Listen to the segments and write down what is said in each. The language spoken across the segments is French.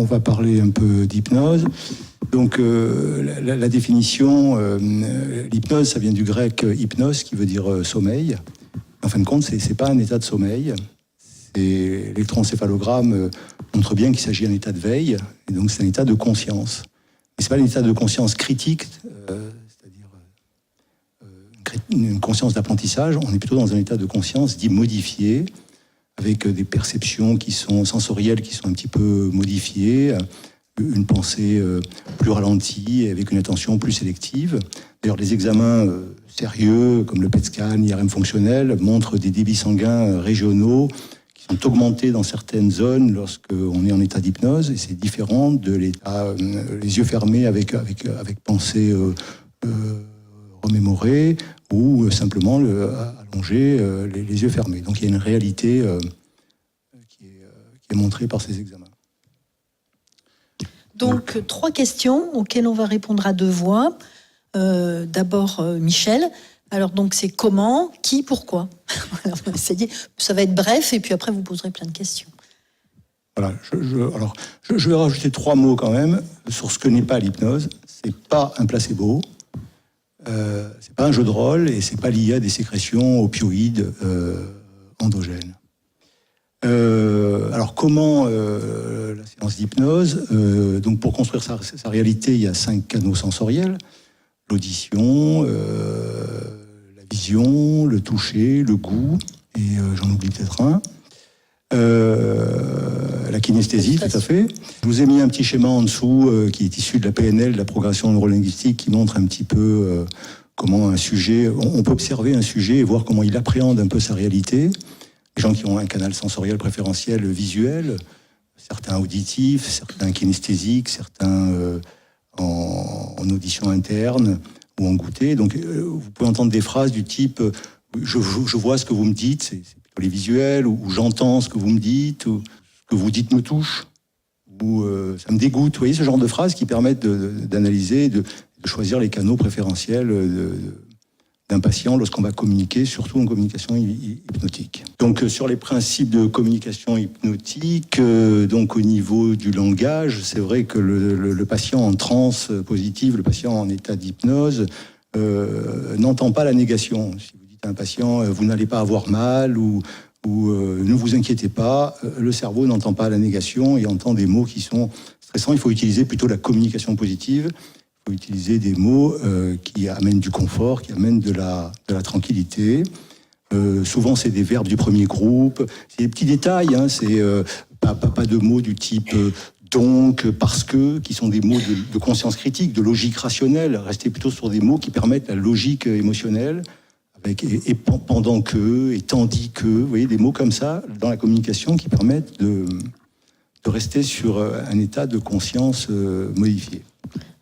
va parler un peu d'hypnose. Donc, la définition, l'hypnose, ça vient du grec hypnos, qui veut dire sommeil. En fin de compte, c'est pas un état de sommeil. L'électroencéphalogramme montre bien qu'il s'agit d'un état de veille, et donc c'est un état de conscience. Mais c'est pas un état de conscience critique, c'est-à-dire une conscience d'apprentissage. On est plutôt dans un état de conscience dit modifié, avec des perceptions qui sont sensorielles, qui sont un petit peu modifiées, une pensée plus ralentie, avec une attention plus sélective. D'ailleurs, les examens sérieux, comme le PET scan, l'IRM fonctionnel, montrent des débits sanguins régionaux qui sont augmentés dans certaines zones lorsqu'on est en état d'hypnose, et c'est différent de l'état les yeux fermés avec pensée remémorée, ou simplement allonger les yeux fermés. Donc il y a une réalité qui est montrée par ces examens. Donc 3 questions auxquelles on va répondre à 2 voix. D'abord Michel. Alors donc c'est comment, qui, pourquoi. Alors, on va essayer. Ça va être bref et puis après vous poserez plein de questions. Voilà. Je vais rajouter 3 mots quand même sur ce que n'est pas l'hypnose. C'est pas un placebo. C'est pas un jeu de rôle et c'est pas lié à des sécrétions opioïdes endogènes. Alors comment la séance d'hypnose, donc pour construire sa réalité, il y a 5 canaux sensoriels: l'audition, la vision, le toucher, le goût, et j'en oublie peut-être un. La kinesthésie, tout à fait. Je vous ai mis un petit schéma en dessous qui est issu de la PNL, de la progression neurolinguistique, qui montre un petit peu comment un sujet, on peut observer un sujet et voir comment il appréhende un peu sa réalité. Les gens qui ont un canal sensoriel préférentiel visuel, certains auditifs, certains kinesthésiques, certains en audition interne ou en goûter. Donc vous pouvez entendre des phrases du type je vois ce que vous me dites, c'est plutôt les visuels, ou j'entends ce que vous me dites, ou ce que vous dites me touche, ou ça me dégoûte. Vous voyez ce genre de phrases qui permettent d'analyser, de choisir les canaux préférentiels d'un patient lorsqu'on va communiquer, surtout en communication hypnotique. Donc sur les principes de communication hypnotique, donc au niveau du langage, c'est vrai que le patient en transe positive, le patient en état d'hypnose, n'entend pas la négation. Si vous dites à un patient vous n'allez pas avoir mal, ou ne vous inquiétez pas, le cerveau n'entend pas la négation et entend des mots qui sont stressants. Il faut utiliser plutôt la communication positive. Il faut utiliser des mots qui amènent du confort, qui amènent de la tranquillité. Souvent, c'est des verbes du premier groupe. C'est des petits détails, hein. C'est pas de mots du type donc, parce que, qui sont des mots de conscience critique, de logique rationnelle. Restez plutôt sur des mots qui permettent la logique émotionnelle, avec et pendant que, et tandis que. Vous voyez, des mots comme ça dans la communication qui permettent de rester sur un état de conscience modifié.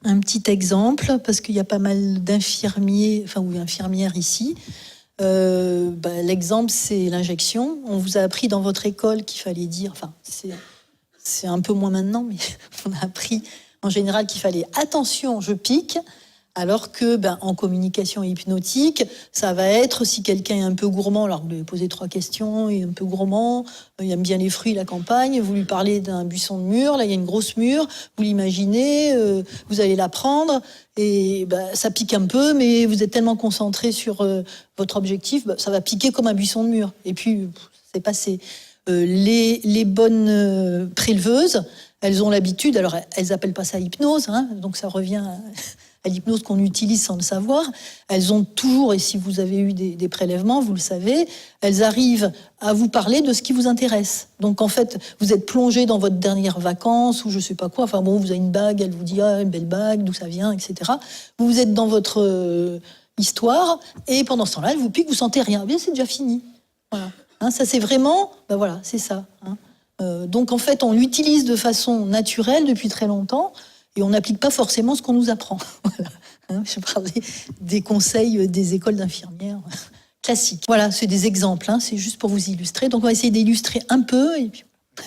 Un petit exemple, parce qu'il y a pas mal d'infirmiers, ou infirmières ici. L'exemple, c'est l'injection. On vous a appris dans votre école qu'il fallait dire, c'est un peu moins maintenant, mais on a appris en général qu'il fallait attention, je pique. Alors que, en communication hypnotique, ça va être, si quelqu'un est un peu gourmand, alors vous lui posez 3 questions, il est un peu gourmand, il aime bien les fruits, la campagne, vous lui parlez d'un buisson de mûre, là il y a une grosse mûre, vous l'imaginez, vous allez la prendre, et ça pique un peu, mais vous êtes tellement concentré sur votre objectif, ça va piquer comme un buisson de mûre. Et puis, c'est passé. Les bonnes préleveuses, elles ont l'habitude, alors elles appellent pas ça hypnose, hein, donc ça revient à l'hypnose qu'on utilise sans le savoir. Elles ont toujours, et si vous avez eu des prélèvements, vous le savez, elles arrivent à vous parler de ce qui vous intéresse. Donc en fait, vous êtes plongé dans votre dernière vacances ou je sais pas quoi, vous avez une bague, elle vous dit une belle bague, d'où ça vient, etc. Vous êtes dans votre histoire, et pendant ce temps-là, elle vous pique, vous sentez rien. Bien, c'est déjà fini. Voilà. Hein, ça c'est vraiment, voilà, c'est ça. Hein. Donc en fait, on l'utilise de façon naturelle depuis très longtemps, et on n'applique pas forcément ce qu'on nous apprend. Voilà. Hein, je parlais des conseils des écoles d'infirmières classiques. Voilà, c'est des exemples, hein, c'est juste pour vous illustrer. Donc on va essayer d'illustrer un peu. Et puis...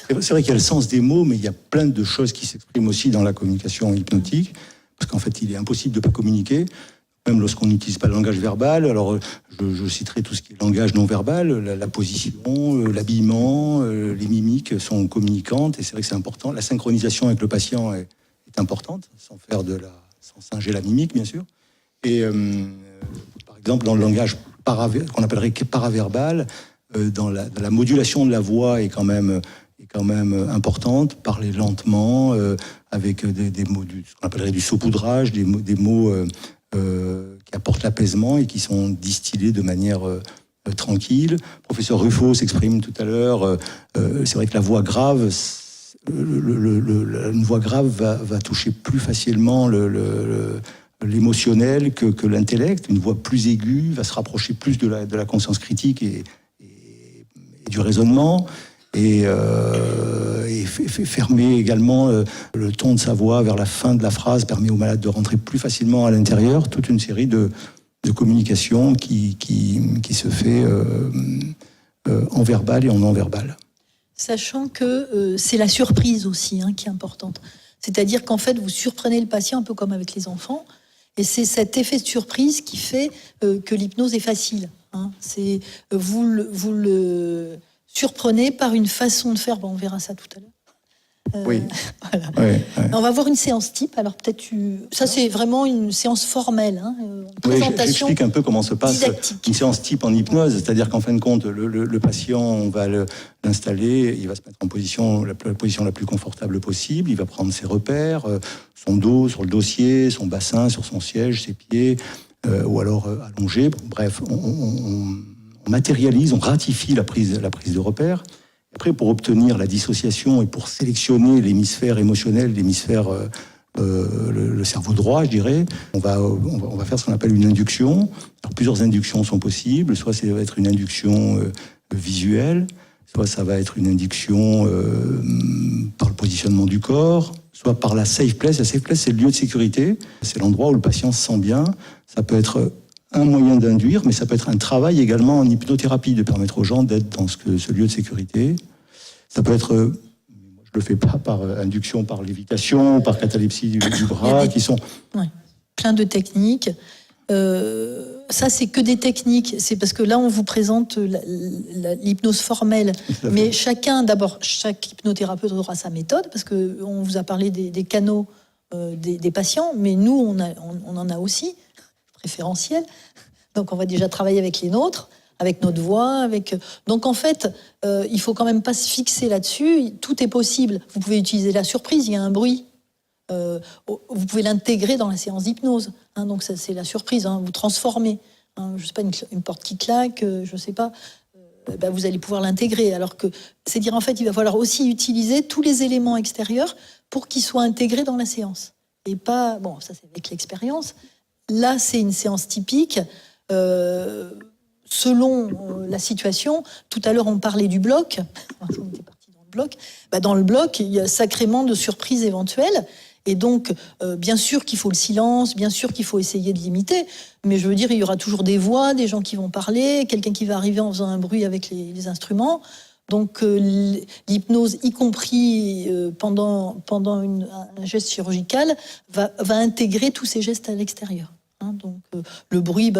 C'est vrai qu'il y a le sens des mots, mais il y a plein de choses qui s'expriment aussi dans la communication hypnotique, parce qu'en fait, il est impossible de ne pas communiquer. même lorsqu'on n'utilise pas le langage verbal. Alors, je citerai tout ce qui est langage non verbal, la position, l'habillement, les mimiques sont communicantes, et c'est vrai que c'est important. La synchronisation avec le patient est importante, sans singer la mimique, bien sûr. Et par exemple, dans le langage qu'on appellerait paraverbal, dans la modulation de la voix est quand même importante. Parler lentement, avec des mots, ce qu'on appellerait du saupoudrage, des mots qui apportent l'apaisement et qui sont distillés de manière tranquille. Professeur Ruffo s'exprime tout à l'heure. C'est vrai que la voix grave, une voix grave va toucher plus facilement l'émotionnel que l'intellect. Une voix plus aiguë va se rapprocher plus de la conscience critique et du raisonnement. Et fermer également le ton de sa voix vers la fin de la phrase permet au malade de rentrer plus facilement à l'intérieur. Toute une série de communication qui se fait en verbal et en non-verbal. Sachant que c'est la surprise aussi qui est importante. C'est-à-dire qu'en fait, vous surprenez le patient un peu comme avec les enfants, et c'est cet effet de surprise qui fait que l'hypnose est facile. C'est vous le surprenez par une façon de faire. Bon, on verra ça tout à l'heure. Oui. Voilà. Ouais. On va voir une séance type. Alors peut-être ça c'est vraiment une séance formelle. Présentation. J'explique un peu comment se passe didactique. Une séance type en hypnose, c'est-à-dire qu'en fin de compte, le patient, on va l'installer, il va se mettre en position la plus confortable possible, il va prendre ses repères, son dos sur le dossier, son bassin sur son siège, ses pieds, ou alors allongé. Bref, on matérialise, on ratifie la prise de repères. Après, pour obtenir la dissociation et pour sélectionner l'hémisphère émotionnel, l'hémisphère, le cerveau droit, je dirais, on va faire ce qu'on appelle une induction. Alors, plusieurs inductions sont possibles. Soit ça va être une induction visuelle, soit ça va être une induction par le positionnement du corps, soit par la safe place. La safe place, c'est le lieu de sécurité. C'est l'endroit où le patient se sent bien. Ça peut être un moyen d'induire, mais ça peut être un travail également en hypnothérapie, de permettre aux gens d'être dans ce lieu de sécurité. Ça peut être, je le fais pas par induction, par lévitation, par catalepsie du bras, qui sont... Ouais, plein de techniques. Ça, c'est que des techniques. C'est parce que là, on vous présente l'hypnose formelle. Mais chaque hypnothérapeute aura sa méthode, parce qu'on vous a parlé des canaux des patients, mais nous, on en a aussi, préférentiel. Donc, on va déjà travailler avec les nôtres, avec notre voix. Donc, en fait, il faut quand même pas se fixer là-dessus. Tout est possible. Vous pouvez utiliser la surprise, il y a un bruit. Vous pouvez l'intégrer dans la séance d'hypnose. Donc, ça, c'est la surprise. Vous transformez. Je sais pas, une porte qui claque, je sais pas. Vous allez pouvoir l'intégrer. Alors que, c'est dire, en fait, il va falloir aussi utiliser tous les éléments extérieurs pour qu'ils soient intégrés dans la séance. Et pas... Bon, ça, c'est avec l'expérience. Là, c'est une séance typique. Selon la situation, tout à l'heure, on parlait du bloc. On était parti dans le bloc. Dans le bloc, il y a sacrément de surprises éventuelles. Et donc, bien sûr qu'il faut le silence, bien sûr qu'il faut essayer de limiter. Mais je veux dire, il y aura toujours des voix, des gens qui vont parler, quelqu'un qui va arriver en faisant un bruit avec les instruments. Donc, l'hypnose, y compris pendant un geste chirurgical, va intégrer tous ces gestes à l'extérieur. Donc le bruit,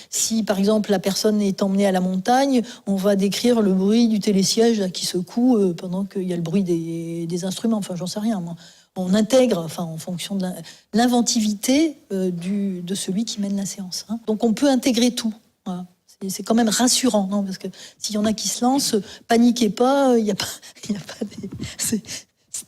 si par exemple la personne est emmenée à la montagne, on va décrire le bruit du télésiège qui secoue pendant qu'il y a le bruit des instruments. Enfin, j'en sais rien, moi. On intègre, en fonction de l'inventivité de celui qui mène la séance. Donc on peut intégrer tout. Voilà. C'est quand même rassurant, non ? Parce que s'il y en a qui se lancent, paniquez pas, il y a pas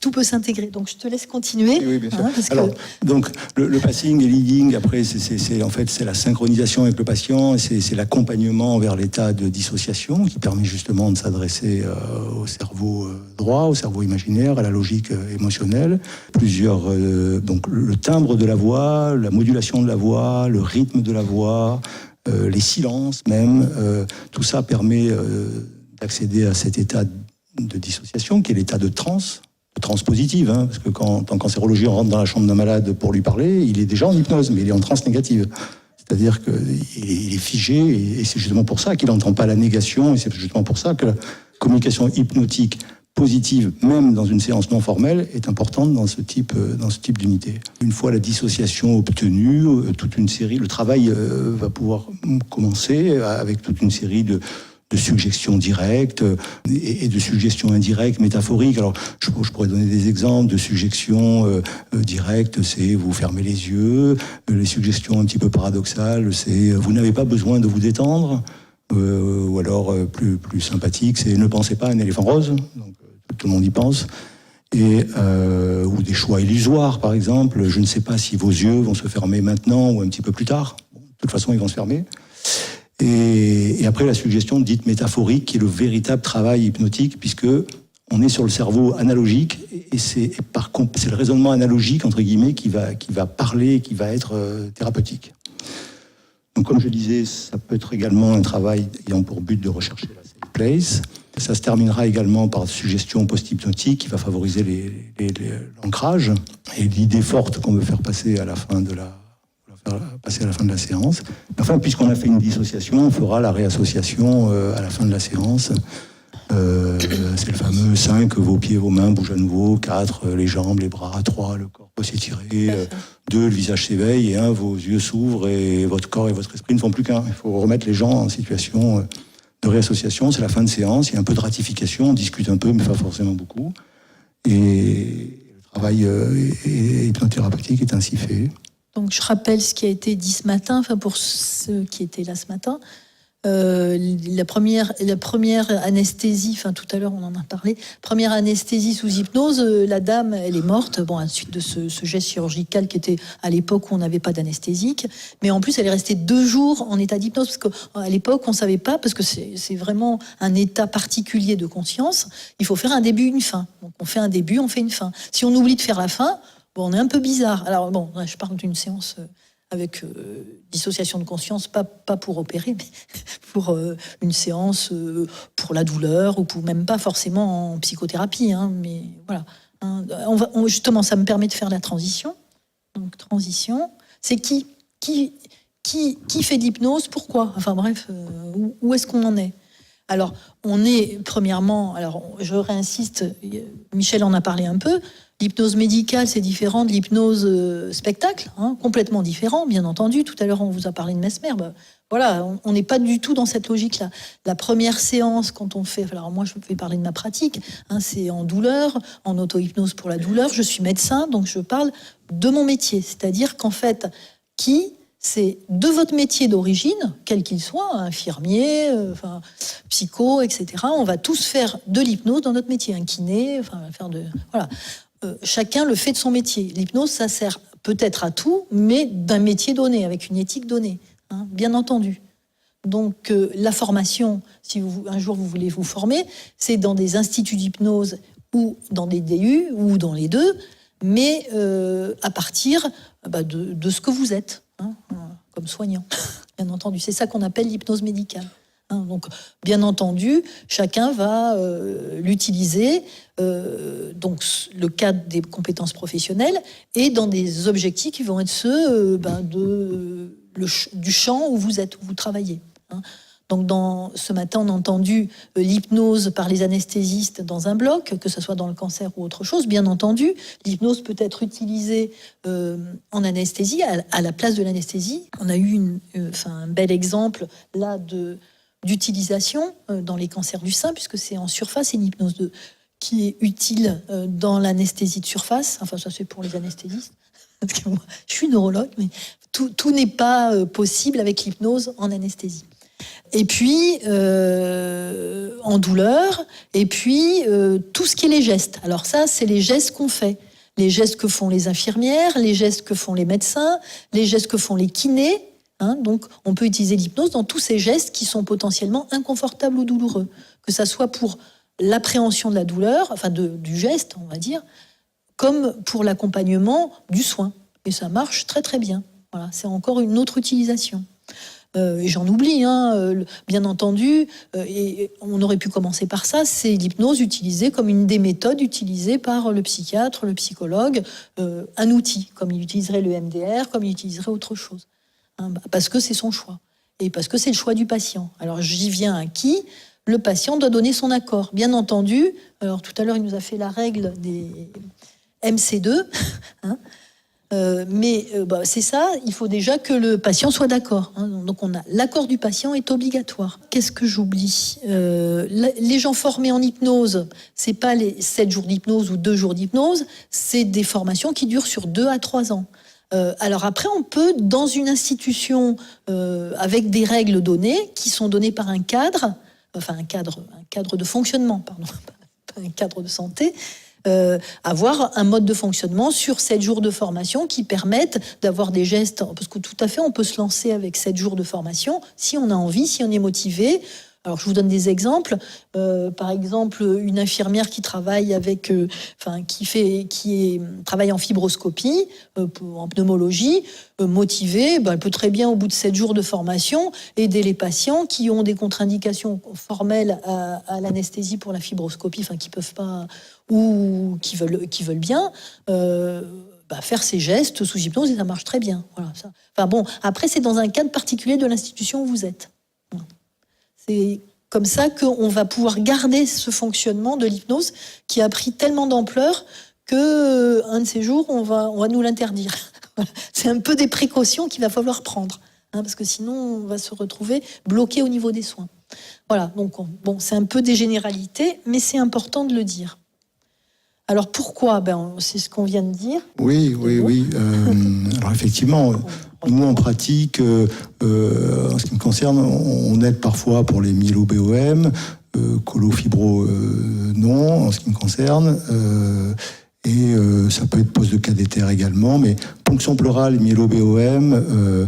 tout peut s'intégrer. Donc, je te laisse continuer. Oui, bien sûr. Alors, donc, le passing et leading, après, c'est la synchronisation avec le patient, c'est l'accompagnement vers l'état de dissociation qui permet justement de s'adresser au cerveau droit, au cerveau imaginaire, à la logique émotionnelle. Donc, le timbre de la voix, la modulation de la voix, le rythme de la voix, les silences même, tout ça permet d'accéder à cet état de dissociation qui est l'état de transe positive, parce que quand un cancérologien rentre dans la chambre d'un malade pour lui parler, il est déjà en hypnose, mais il est en transe négative. C'est-à-dire qu'il est figé, et c'est justement pour ça qu'il n'entend pas la négation, et c'est justement pour ça que la communication hypnotique positive, même dans une séance non formelle, est importante dans ce type d'unité. Une fois la dissociation obtenue, le travail va pouvoir commencer avec toute une série de suggestions directes et de suggestions indirectes, métaphoriques. Alors, je pourrais donner des exemples de suggestions directes, c'est vous fermez les yeux. Les suggestions un petit peu paradoxales, c'est vous n'avez pas besoin de vous détendre. Ou alors, plus sympathique, c'est ne pensez pas à un éléphant rose. Donc, tout le monde y pense. Ou des choix illusoires, par exemple. Je ne sais pas si vos yeux vont se fermer maintenant ou un petit peu plus tard. Bon, de toute façon, ils vont se fermer. Et après, la suggestion dite métaphorique, qui est le véritable travail hypnotique, puisque on est sur le cerveau analogique, et c'est le raisonnement analogique, entre guillemets, qui va parler, qui va être thérapeutique. Donc, comme je disais, ça peut être également un travail ayant pour but de rechercher la safe place. Ça se terminera également par suggestion post-hypnotique qui va favoriser l'ancrage et l'idée forte qu'on veut faire passer à la fin de la séance. Enfin, puisqu'on a fait une dissociation, on fera la réassociation à la fin de la séance. C'est le fameux 5, vos pieds, vos mains bougent à nouveau, 4, les jambes, les bras, 3, le corps peut s'étirer, 2, le visage s'éveille, et 1, vos yeux s'ouvrent et votre corps et votre esprit ne font plus qu'un. Il faut remettre les gens en situation de réassociation. C'est la fin de séance, il y a un peu de ratification, on discute un peu, mais pas forcément beaucoup. Et le travail hypnothérapeutique est ainsi fait. Donc je rappelle ce qui a été dit ce matin, enfin pour ceux qui étaient là ce matin. La première anesthésie, enfin tout à l'heure on en a parlé, première anesthésie sous hypnose, la dame elle est morte, bon à la suite de ce geste chirurgical qui était à l'époque où on n'avait pas d'anesthésique, mais en plus elle est restée 2 jours en état d'hypnose, parce qu'à l'époque on savait pas, parce que c'est vraiment un état particulier de conscience, il faut faire un début, une fin, donc on fait un début, on fait une fin, si on oublie de faire la fin, bon, on est un peu bizarre. Alors bon, je parle d'une séance avec dissociation de conscience, pas pour opérer, mais pour une séance pour la douleur, ou même pas forcément en psychothérapie, hein, mais voilà. Justement, ça me permet de faire la transition. Donc transition, c'est qui fait de l'hypnose, pourquoi? Enfin bref, où est-ce qu'on en est? Alors, on est, premièrement, alors je réinsiste, Michel en a parlé un peu, l'hypnose médicale, c'est différent de l'hypnose spectacle, hein, complètement différent, bien entendu. Tout à l'heure, on vous a parlé de Mesmer. Voilà, on n'est pas du tout dans cette logique-là. La première séance, quand on fait... Alors moi, je vais parler de ma pratique. Hein, c'est en douleur, en auto-hypnose pour la douleur. Je suis médecin, donc je parle de mon métier. C'est-à-dire qu'en fait, c'est de votre métier d'origine, quel qu'il soit, infirmier, psycho, etc. On va tous faire de l'hypnose dans notre métier, un kiné, voilà. Chacun le fait de son métier. L'hypnose, ça sert peut-être à tout, mais d'un métier donné, avec une éthique donnée, hein, bien entendu. Donc la formation, si un jour vous voulez vous former, c'est dans des instituts d'hypnose ou dans des DU ou dans les deux, mais à partir de ce que vous êtes, hein, comme soignant, bien entendu. C'est ça qu'on appelle l'hypnose médicale. Hein, donc, bien entendu, chacun va l'utiliser donc le cadre des compétences professionnelles et dans des objectifs qui vont être ceux du champ où vous êtes, où vous travaillez. Hein. Donc, ce matin, on a entendu l'hypnose par les anesthésistes dans un bloc, que ce soit dans le cancer ou autre chose. Bien entendu, l'hypnose peut être utilisée en anesthésie, à la place de l'anesthésie. On a eu un bel exemple là d'utilisation dans les cancers du sein, puisque c'est en surface, c'est une hypnose qui est utile dans l'anesthésie de surface. Enfin, ça, c'est pour les anesthésistes. Parce que moi, je suis neurologue, mais tout n'est pas possible avec l'hypnose en anesthésie. Et puis, en douleur, et puis tout ce qui est les gestes. Alors ça, c'est les gestes qu'on fait. Les gestes que font les infirmières, les gestes que font les médecins, les gestes que font les kinés. Hein, donc, on peut utiliser l'hypnose dans tous ces gestes qui sont potentiellement inconfortables ou douloureux, que ça soit pour l'appréhension de la douleur, enfin du geste, on va dire, comme pour l'accompagnement du soin. Et ça marche très très bien. Voilà, c'est encore une autre utilisation. Et j'en oublie, bien entendu, et on aurait pu commencer par ça, c'est l'hypnose utilisée comme une des méthodes utilisées par le psychiatre, le psychologue, un outil, comme il utiliserait le MDR, comme il utiliserait autre chose. Hein, parce que c'est son choix, et parce que c'est le choix du patient. Alors j'y viens à qui ? le patient doit donner son accord. Bien entendu, alors tout à l'heure, il nous a fait la règle des MC2, hein, mais c'est ça, il faut déjà que le patient soit d'accord. Hein, donc l'accord du patient est obligatoire. Qu'est-ce que j'oublie ? Les gens formés en hypnose, c'est pas les 7 jours d'hypnose ou 2 jours d'hypnose, c'est des formations qui durent sur 2 à 3 ans. Alors après, on peut, dans une institution avec des règles données, qui sont données par un cadre de fonctionnement, pardon, pas un cadre de santé, avoir un mode de fonctionnement sur 7 jours de formation qui permettent d'avoir des gestes, parce que tout à fait, on peut se lancer avec 7 jours de formation, si on a envie, si on est motivé. Alors, je vous donne des exemples. Par exemple, une infirmière qui travaille travaille en fibroscopie, en pneumologie, motivée, elle peut très bien, au bout de 7 jours de formation, aider les patients qui ont des contre-indications formelles à l'anesthésie pour la fibroscopie, qui peuvent pas, ou qui veulent bien, faire ces gestes sous hypnose, et ça marche très bien. Voilà, ça. Après, c'est dans un cadre particulier de l'institution où vous êtes. C'est comme ça qu'on va pouvoir garder ce fonctionnement de l'hypnose qui a pris tellement d'ampleur qu'un de ces jours, on va nous l'interdire. C'est un peu des précautions qu'il va falloir prendre, parce que sinon, on va se retrouver bloqué au niveau des soins. Voilà, donc c'est un peu des généralités, mais c'est important de le dire. Alors pourquoi ? C'est ce qu'on vient de dire. Oui. Alors effectivement, nous en pratique, en ce qui me concerne, on aide parfois pour les myélo-BOM, colo-fibro non, en ce qui me concerne, et ça peut être pose de cathéter également, mais ponction pleurale, myélo-BOM,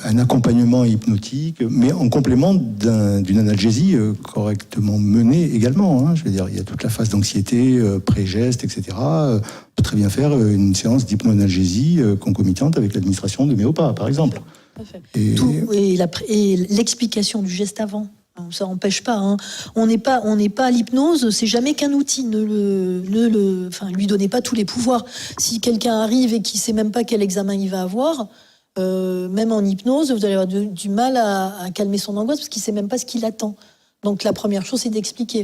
un accompagnement hypnotique, mais en complément d'une analgésie correctement menée également. Je veux dire, il y a toute la phase d'anxiété, pré-geste, etc. On peut très bien faire une séance d'hypnoanalgésie concomitante avec l'administration de Méopa, par exemple. Et l'explication du geste avant. Ça n'empêche pas. On n'est pas l'hypnose, c'est jamais qu'un outil. Lui donnez pas tous les pouvoirs. Si quelqu'un arrive et qui sait même pas quel examen il va avoir, même en hypnose, vous allez avoir du mal à calmer son angoisse parce qu'il sait même pas ce qu'il attend. Donc la première chose, c'est d'expliquer.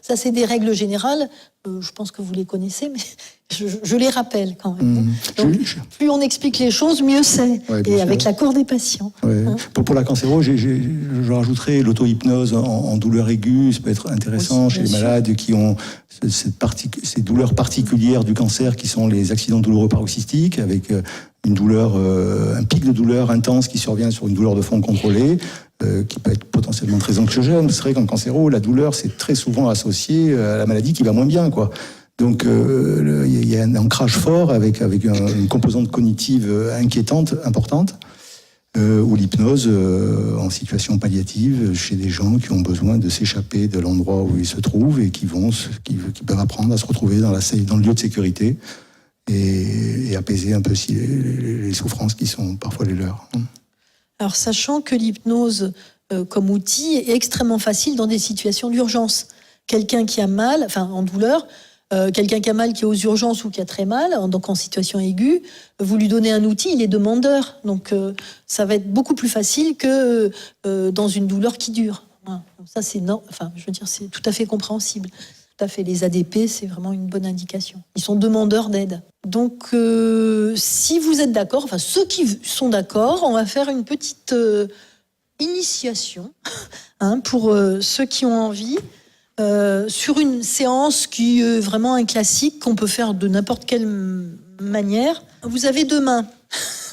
Ça c'est des règles générales. Je pense que vous les connaissez, mais je les rappelle quand même. Donc, plus on explique les choses, mieux c'est. Ouais, et avec l'accord des patients. Ouais. Pour la cancéro, je rajouterais l'auto-hypnose en douleur aiguë. Ça peut être intéressant chez les malades qui ont ces douleurs particulières du cancer qui sont les accidents douloureux paroxystiques, avec une douleur, un pic de douleur intense qui survient sur une douleur de fond contrôlée. Qui peut être potentiellement très anxiogène. C'est vrai qu'en cancéro, la douleur, c'est très souvent associé à la maladie qui va moins bien, quoi. Donc, il y a un ancrage fort avec une composante cognitive inquiétante, importante, ou l'hypnose en situation palliative chez des gens qui ont besoin de s'échapper de l'endroit où ils se trouvent et qui peuvent apprendre à se retrouver dans le lieu de sécurité et apaiser un peu les souffrances qui sont parfois les leurs. Alors, sachant que l'hypnose comme outil est extrêmement facile dans des situations d'urgence. Quelqu'un qui a mal, en douleur, quelqu'un qui a mal, qui est aux urgences ou qui a très mal, donc en situation aiguë, vous lui donnez un outil, il est demandeur. Donc, ça va être beaucoup plus facile que dans une douleur qui dure. Voilà. Donc ça, c'est c'est tout à fait compréhensible. Tout à fait. Les ADP, c'est vraiment une bonne indication. Ils sont demandeurs d'aide. Donc, si vous êtes d'accord, ceux qui sont d'accord, on va faire une petite initiation pour ceux qui ont envie, sur une séance qui est vraiment un classique qu'on peut faire de n'importe quelle manière. Vous avez 2 mains.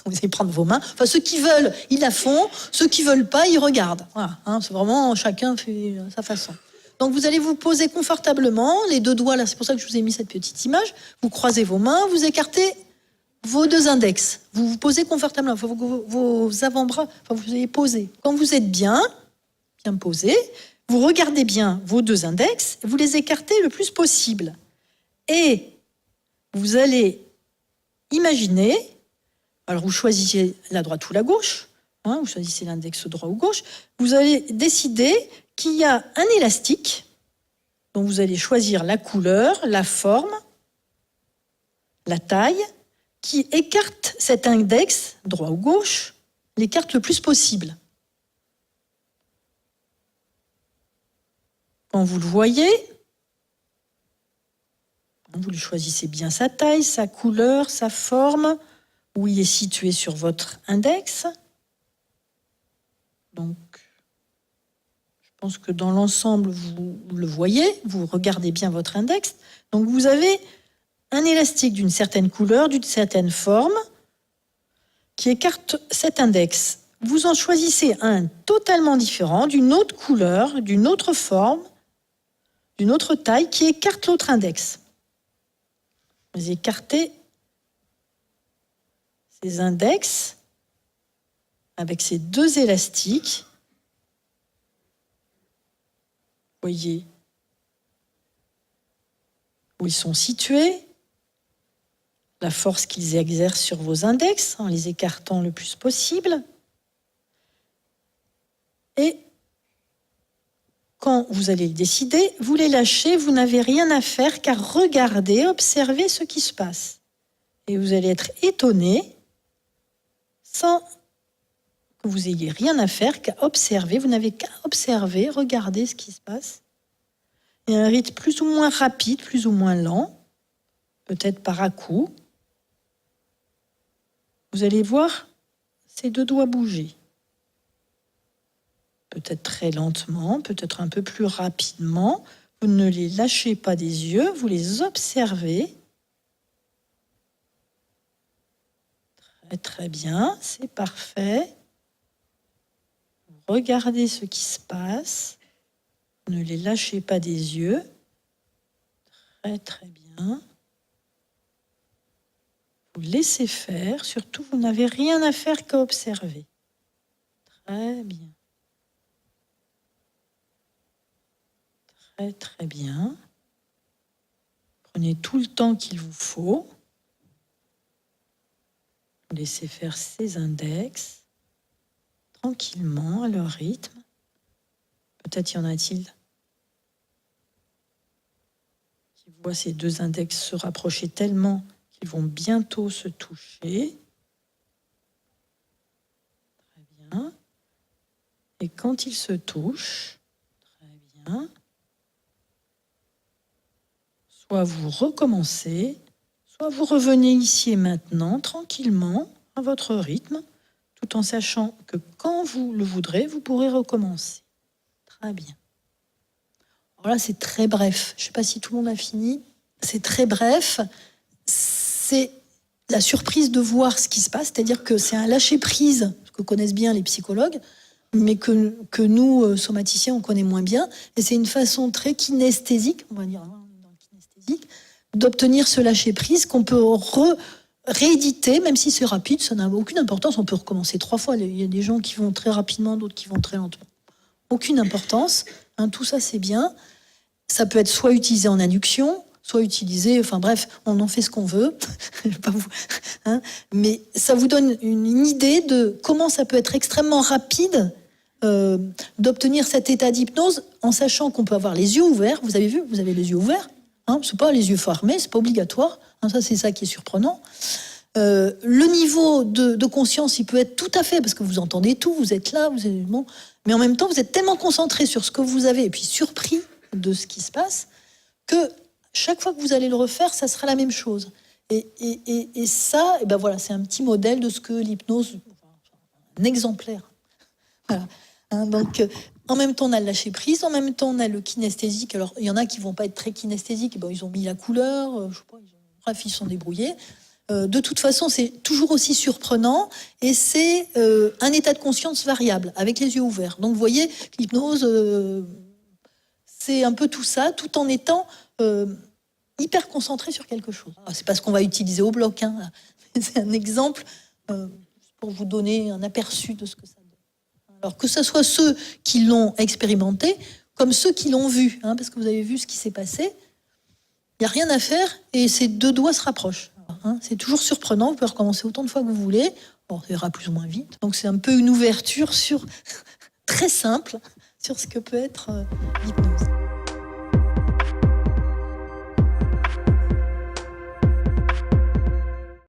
Vous allez prendre vos mains. Ceux qui veulent, ils la font. Ceux qui veulent pas, ils regardent. Voilà. C'est vraiment, chacun fait sa façon. Donc, vous allez vous poser confortablement, les 2 doigts, là, c'est pour ça que je vous ai mis cette petite image. Vous croisez vos mains, vous écartez vos 2 index. Vous vous posez confortablement, vos avant-bras, vous allez poser. Quand vous êtes bien posé, vous regardez bien vos 2 index, vous les écartez le plus possible. Et vous allez imaginer, alors vous choisissez la droite ou la gauche, vous choisissez l'index droit ou gauche, vous allez décider qu'il y a un élastique, dont vous allez choisir la couleur, la forme, la taille, qui écarte cet index, droit ou gauche, l'écarte le plus possible. Quand vous le voyez, vous lui choisissez bien sa taille, sa couleur, sa forme, où il est situé sur votre index. Donc, je pense que dans l'ensemble, vous le voyez, vous regardez bien votre index. Donc, vous avez un élastique d'une certaine couleur, d'une certaine forme, qui écarte cet index. Vous en choisissez un totalement différent, d'une autre couleur, d'une autre forme, d'une autre taille, qui écarte l'autre index. Vous écartez ces index avec ces deux élastiques. Vous voyez où ils sont situés, la force qu'ils exercent sur vos index en les écartant le plus possible. Et quand vous allez le décider, vous les lâchez, vous n'avez rien à faire qu'à regarder, observer ce qui se passe. Et vous allez être étonné, sans que vous ayez rien à faire qu'à observer. Vous n'avez qu'à observer, regarder ce qui se passe. Et un rythme plus ou moins rapide, plus ou moins lent, peut-être par à-coups. Vous allez voir ces deux doigts bouger. Peut-être très lentement, peut-être un peu plus rapidement. Vous ne les lâchez pas des yeux, vous les observez. Très très bien, c'est parfait. Regardez ce qui se passe. Ne les lâchez pas des yeux. Très très bien. Vous laissez faire, surtout vous n'avez rien à faire qu'à observer. Très bien. Très très bien. Prenez tout le temps qu'il vous faut. Vous laissez faire ces index tranquillement, à leur rythme. Peut-être y en a-t-il qui voient ces deux index se rapprocher tellement qu'ils vont bientôt se toucher. Très bien. Et quand ils se touchent, très bien, soit vous recommencez, soit vous revenez ici et maintenant, tranquillement, à votre rythme, tout en sachant que quand vous le voudrez, vous pourrez recommencer. Très bien. Alors là, c'est très bref. Je ne sais pas si tout le monde a fini. C'est très bref. C'est la surprise de voir ce qui se passe, c'est-à-dire que c'est un lâcher-prise, ce que connaissent bien les psychologues, mais que nous, somaticiens, on connaît moins bien. Et c'est une façon très kinesthésique, on va dire, dans le kinesthésique, d'obtenir ce lâcher-prise qu'on peut rééditer, même si c'est rapide, ça n'a aucune importance. On peut recommencer 3 fois. Il y a des gens qui vont très rapidement, d'autres qui vont très lentement. Aucune importance. Tout ça, c'est bien. Ça peut être soit utilisé en induction, soit utilisé... Enfin bref, on en fait ce qu'on veut. Je vais pas vous, mais ça vous donne une idée de comment ça peut être extrêmement rapide d'obtenir cet état d'hypnose en sachant qu'on peut avoir les yeux ouverts. Vous avez vu, vous avez les yeux ouverts. C'est pas les yeux fermés, c'est pas obligatoire. Ça, c'est ça qui est surprenant. Le niveau de conscience, il peut être tout à fait, parce que vous entendez tout, vous êtes là, vous êtes, bon, mais en même temps, vous êtes tellement concentré sur ce que vous avez, et puis surpris de ce qui se passe, que chaque fois que vous allez le refaire, ça sera la même chose. Et ça, et ben voilà, c'est un petit modèle de ce que l'hypnose, un exemplaire. Voilà. Donc, en même temps, on a le lâcher-prise, en même temps, on a le kinesthésique. Alors, il y en a qui vont pas être très kinesthésiques, ils ont mis la couleur, je sais pas, bref, ils sont débrouillés. De toute façon, c'est toujours aussi surprenant et c'est un état de conscience variable, avec les yeux ouverts. Donc, vous voyez, l'hypnose, c'est un peu tout ça, tout en étant hyper concentré sur quelque chose. C'est pas ce qu'on va utiliser au bloc, c'est un exemple pour vous donner un aperçu de ce que ça donne. Alors, que ce soit ceux qui l'ont expérimenté, comme ceux qui l'ont vu, parce que vous avez vu ce qui s'est passé, il n'y a rien à faire et ces deux doigts se rapprochent. C'est toujours surprenant, vous pouvez recommencer autant de fois que vous voulez, ça ira plus ou moins vite. Donc c'est un peu une ouverture sur très simple sur ce que peut être l'hypnose.